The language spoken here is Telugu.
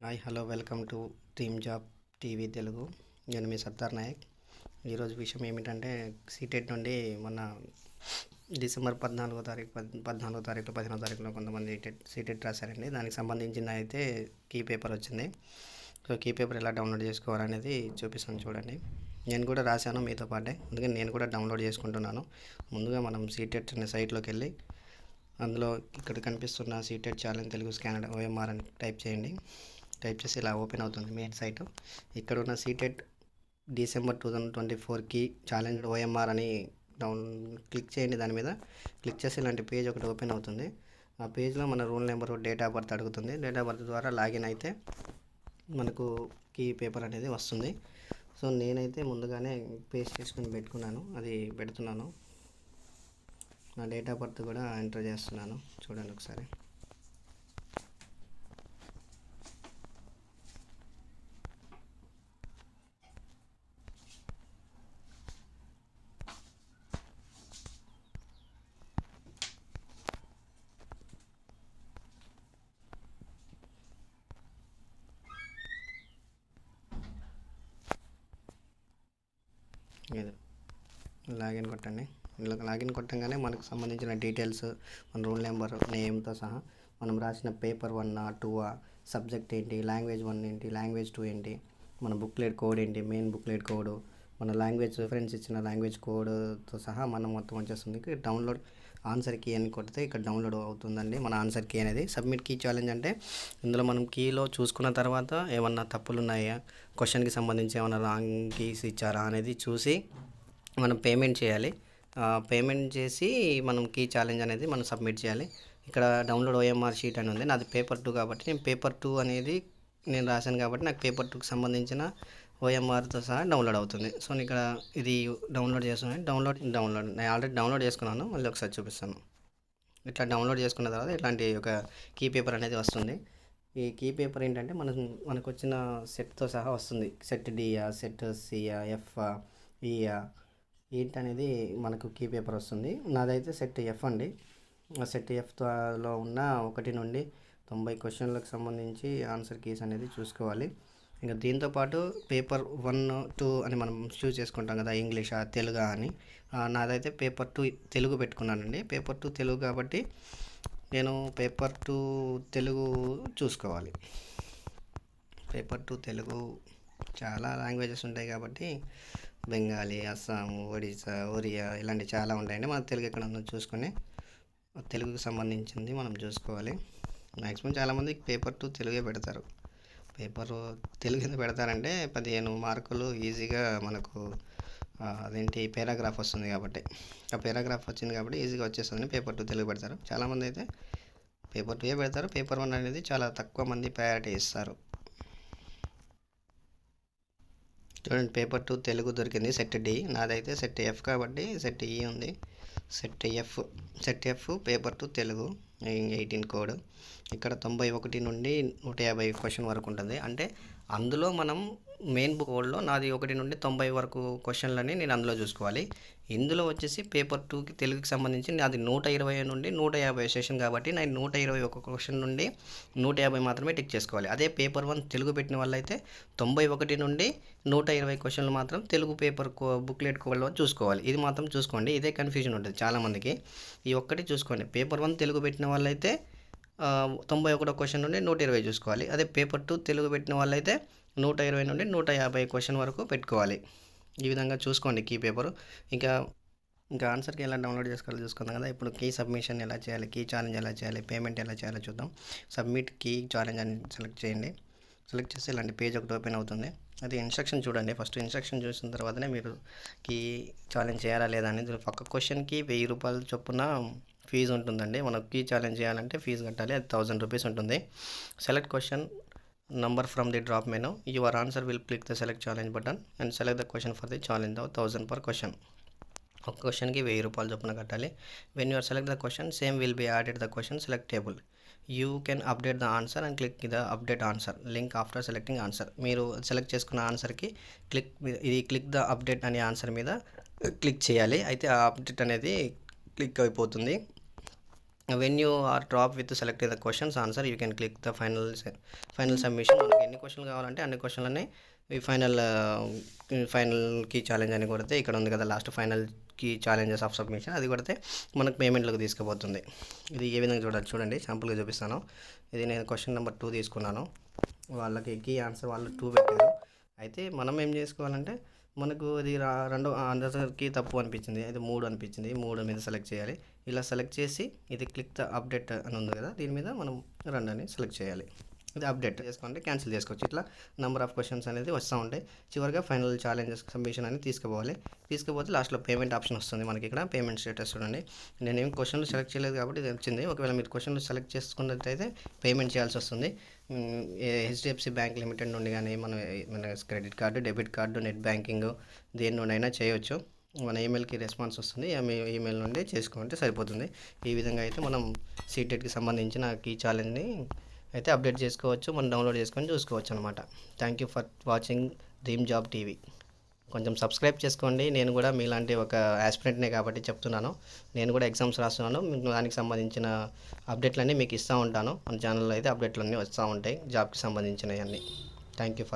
Hi hello welcome to dream job TV Telugu. నేను మీ సర్దార్ నాయక్. ఈరోజు విషయం ఏమిటంటే సీటెట్ నుండి మొన్న డిసెంబర్ 14వ తారీఖు 15వ తారీఖులో కొంతమంది సీటెట్ రాశారండి. దానికి సంబంధించిన అయితే కీ పేపర్ వచ్చింది. సో కీ పేపర్ ఎలా డౌన్లోడ్ చేసుకోవాలనేది చూపిస్తాను చూడండి. నేను కూడా రాశాను మీతో పాటే, అందుకని నేను కూడా డౌన్లోడ్ చేసుకుంటున్నాను. ముందుగా మనం సీటెట్ అనే సైట్లోకి వెళ్ళి అందులో ఇక్కడ కనిపిస్తున్న CTET challenge Telugu scanner OMR అని టైప్ చేయండి. టైప్ చేసి ఇలా ఓపెన్ అవుతుంది మెయిన్ సైట్. ఇక్కడ ఉన్న సీటెట్ డిసెంబర్ 2024కి ఛాలెంజ్ OMR అని క్లిక్ చేయండి. దాని మీద క్లిక్ చేసి ఇలాంటి పేజ్ ఒకటి ఓపెన్ అవుతుంది. ఆ పేజ్లో మన rule number, date of birth అడుగుతుంది. డేట్ ఆఫ్ బర్త్ ద్వారా లాగిన్ అయితే మనకు కీ పేపర్ అనేది వస్తుంది. సో నేనైతే ముందుగానే పేస్ట్ చేసుకుని పెట్టుకున్నాను, అది పెడుతున్నాను. నా డేట్ ఆఫ్ బర్త్ కూడా ఎంటర్ చేస్తున్నాను, చూడండి ఒకసారి. ఇది లాగిన్ కొట్టండి. ఇలా లాగిన్ కొట్టంగానే మనకు సంబంధించిన డీటెయిల్స్, మన రూల్ నెంబర్, నేమ్తో సహా మనం రాసిన పేపర్ 1 2 సబ్జెక్ట్ ఏంటి, లాంగ్వేజ్ 1 ఏంటి, లాంగ్వేజ్ 2 ఏంటి, మన బుక్లెట్ కోడ్ ఏంటి, మెయిన్ బుక్లెట్ కోడ్, మన లాంగ్వేజ్ రిఫరెన్స్ ఇచ్చిన లాంగ్వేజ్ కోడ్తో సహా మనం మొత్తం వచ్చేస్తుంది. డౌన్లోడ్ ఆన్సర్ కీ అని కొడితే ఇక్కడ డౌన్లోడ్ అవుతుందండి మన ఆన్సర్ కీ అనేది. సబ్మిట్ కీ ఛాలెంజ్ అంటే ఇందులో మనం కీలో చూసుకున్న తర్వాత ఏమన్నా తప్పులు ఉన్నాయా, క్వశ్చన్కి సంబంధించి ఏమైనా రాంగ్ కీస్ ఇచ్చారా అనేది చూసి మనం పేమెంట్ చేయాలి. పేమెంట్ చేసి మనం కీ ఛాలెంజ్ అనేది మనం సబ్మిట్ చేయాలి. ఇక్కడ డౌన్లోడ్ OMR షీట్ అని ఉంది. నాది పేపర్ 2 కాబట్టి నేను పేపర్ 2 అనేది నేను రాశాను కాబట్టి నాకు పేపర్ 2కి సంబంధించిన OMRతో సహా డౌన్లోడ్ అవుతుంది. సో ఇక్కడ ఇది డౌన్లోడ్ చేస్తున్నాను. డౌన్లోడ్ నేను ఆల్రెడీ డౌన్లోడ్ చేసుకున్నాను, మళ్ళీ ఒకసారి చూపిస్తాను. ఇట్లా డౌన్లోడ్ చేసుకున్న తర్వాత ఇట్లాంటి ఒక కీ పేపర్ అనేది వస్తుంది. ఈ కీ పేపర్ ఏంటంటే మనకు వచ్చిన సెట్తో సహా వస్తుంది. సెట్ డియా, సెట్ సియా, ఎఫ్ ఈయా ఏంటనేది మనకు కీ పేపర్ వస్తుంది. నాదైతే సెట్ ఎఫ్ అండి. ఆ సెట్ ఎఫ్లో ఉన్న 1 నుండి 90 క్వశ్చన్లకు సంబంధించి ఆన్సర్ కీస్ అనేది చూసుకోవాలి. ఇంకా దీంతోపాటు పేపర్ 1 2 అని మనం చూస్ చేసుకుంటాం కదా, ఇంగ్లీషా తెలుగా అని. నాదైతే పేపర్ 2 తెలుగు పెట్టుకున్నానండి. పేపర్ 2 తెలుగు కాబట్టి నేను పేపర్ 2 తెలుగు చూసుకోవాలి. పేపర్ 2 తెలుగు చాలా లాంగ్వేజెస్ ఉంటాయి కాబట్టి బెంగాలీ, అస్సాం, ఒడిస్సా, ఒరియా ఇలాంటి చాలా ఉంటాయండి. మన తెలుగు ఎక్కడ ఉందో చూసుకొని తెలుగుకి సంబంధించింది మనం చూసుకోవాలి. మ్యాక్సిమం చాలామంది పేపర్ 2 తెలుగే పెడతారు. పేపర్ తెలుగు ఎందుకు పెడతారంటే 15 మార్కులు ఈజీగా మనకు అదేంటి పారాగ్రాఫ్ వస్తుంది కాబట్టి, ఆ పారాగ్రాఫ్ వచ్చింది కాబట్టి ఈజీగా వచ్చేస్తుంది. పేపర్ 2 తెలుగు పెడతారు. చాలామంది అయితే పేపర్ 2 పెడతారు. పేపర్ 1 అనేది చాలా తక్కువ మంది ప్రయారిటీ ఇస్తారు. చూడండి, పేపర్ 2 తెలుగు దొరికింది సెట్ డి. నాదైతే సెట్ ఎఫ్ కాబట్టి సెట్ ఈ ఉంది. Set F paper 2 Telugu 18 code. ఇక్కడ 91 నుండి 150 క్వశ్చన్ వరకు ఉంటుంది. అంటే అందులో మనం మెయిన్ బుక్ కోడ్లో నాది 1 నుండి 90 వరకు క్వశ్చన్లని నేను అందులో చూసుకోవాలి. ఇందులో వచ్చేసి పేపర్ 2కి తెలుగుకి సంబంధించి నాది 120 నుండి 150 సెషన్ కాబట్టి నేను 121 క్వశ్చన్ నుండి 150 మాత్రమే టిక్ చేసుకోవాలి. అదే పేపర్ 1 తెలుగు పెట్టిన వాళ్ళైతే 91 నుండి 120 క్వశ్చన్లు మాత్రం తెలుగు పేపర్ బుక్లెట్ కోడ్లో చూసుకోవాలి. ఇది మాత్రం చూసుకోండి, ఇదే కన్ఫ్యూజన్ ఉంటుంది చాలామందికి. ఈ ఒక్కటి చూసుకోండి. పేపర్ 1 తెలుగు పెట్టిన వాళ్ళైతే 91 క్వశ్చన్ నుండి 120 చూసుకోవాలి. అదే పేపర్ 2 తెలుగు పెట్టిన వాళ్ళైతే 120 నుండి 150 క్వశ్చన్ వరకు పెట్టుకోవాలి. ఈ విధంగా చూసుకోండి కీ పేపరు. ఇంకా ఆన్సర్కి ఎలా డౌన్లోడ్ చేసుకోవాలో చూసుకుందాం కదా. ఇప్పుడు కీ సబ్మిషన్ ఎలా చేయాలి, కీ ఛాలెంజ్ ఎలా చేయాలి, పేమెంట్ ఎలా చేయాలో చూద్దాం. సబ్మిట్ కీ ఛాలెంజ్ అని సెలెక్ట్ చేయండి. సెలెక్ట్ చేస్తే ఇలాంటి పేజ్ ఒకటి ఓపెన్ అవుతుంది. అది ఇన్స్ట్రక్షన్ చూడండి. ఫస్ట్ ఇన్స్ట్రక్షన్ చూసిన తర్వాతనే మీరు కీ ఛాలెంజ్ చేయాలా లేదా అనేది. పక్క క్వశ్చన్కి 1000 రూపాయల చొప్పున ఫీజు ఉంటుందండి. మనకు కీ ఛాలెంజ్ చేయాలంటే ఫీజు కట్టాలి. అది 1000 రూపీస్ ఉంటుంది. Select question number from the drop menu. Your answer will click the select challenge button and select the question for the challenge of 1000 per question. ఒక క్వశ్చన్కి 1000 రూపాయలు చొప్పున కట్టాలి. When you are select the question same will be added the question select table. You can update the answer and click the update answer link after selecting answer. మీరు సెలెక్ట్ చేసుకున్న ఆన్సర్కి క్లిక్ ద అప్డేట్ అనే ఆన్సర్ మీద క్లిక్ చేయాలి. అయితే ఆ అప్డేట్ అనేది క్లిక్ అయిపోతుంది. When you are drop with select the questions answer you can click the final submission. మనకి ఎన్ని క్వశ్చన్లు కావాలంటే అన్ని క్వశ్చన్లని ఈ ఫైనల్ కీ ఛాలెంజ్ అని కొడితే ఇక్కడ ఉంది కదా last final key challenges of submission, అది కొడితే మనకు పేమెంట్లోకి తీసుకుపోతుంది. ఇది ఏ విధంగా చూడండి శాంపుల్గా చూపిస్తాను. ఇది నేను క్వశ్చన్ నెంబర్ 2 తీసుకున్నాను. వాళ్ళకి కీ ఆన్సర్ వాళ్ళు 2 పెట్టారు. అయితే మనం ఏం చేసుకోవాలంటే మనకు ఇది రెండో ఆన్సర్కి తప్పు అనిపించింది, అయితే 3 అనిపించింది. 3 మీద సెలెక్ట్ చేయాలి. ఇలా సెలెక్ట్ చేసి ఇది క్లిక్ ద అప్డేట్ అని ఉంది కదా, దీని మీద మనం 2 అని సెలెక్ట్ చేయాలి. ఇది అప్డేట్ చేసుకోండి, క్యాన్సిల్ చేసుకోవచ్చు. ఇట్లా నెంబర్ ఆఫ్ క్వశ్చన్స్ అనేది వస్తూ ఉంటాయి. చివరిగా ఫైనల్ ఛాలెంజెస్ సబ్మిషన్ అని తీసుకుపోతే లాస్ట్లో పేమెంట్ ఆప్షన్ వస్తుంది. మనకి ఇక్కడ పేమెంట్ స్టేటస్ చూడండి. నేనేం క్వశ్చన్లు సెలెక్ట్ చేయలేదు కాబట్టి ఇది వచ్చింది. ఒకవేళ మీరు క్వశ్చన్లు సెలెక్ట్ చేసుకున్నట్టయితే పేమెంట్ చేయాల్సి వస్తుంది. హెచ్డిఎఫ్సి బ్యాంక్ లిమిటెడ్ నుండి కానీ మన credit card, debit card, net banking దేని నుండి అయినా చేయవచ్చు. మన ఈమెయిల్కి రెస్పాన్స్ వస్తుంది, ఈమెయిల్ నుండి చేసుకుంటే సరిపోతుంది. ఈ విధంగా అయితే మనం సీటెట్కి సంబంధించిన ఈ ఛాలెంజ్ని అయితే అప్డేట్ చేసుకోవచ్చు, మనం డౌన్లోడ్ చేసుకొని చూసుకోవచ్చు అనమాట. Thank you for watching dream job TV. కొంచెం సబ్స్క్రైబ్ చేసుకోండి. నేను కూడా మీలాంటి ఒక యాస్పిరెంట్నే కాబట్టి చెప్తున్నాను. నేను కూడా ఎగ్జామ్స్ రాస్తున్నాను. దానికి సంబంధించిన అప్డేట్లన్నీ మీకు ఇస్తూ ఉంటాను. మన ఛానల్లో అయితే అప్డేట్లన్నీ వస్తూ ఉంటాయి జాబ్కి సంబంధించినవన్నీ. Thank you for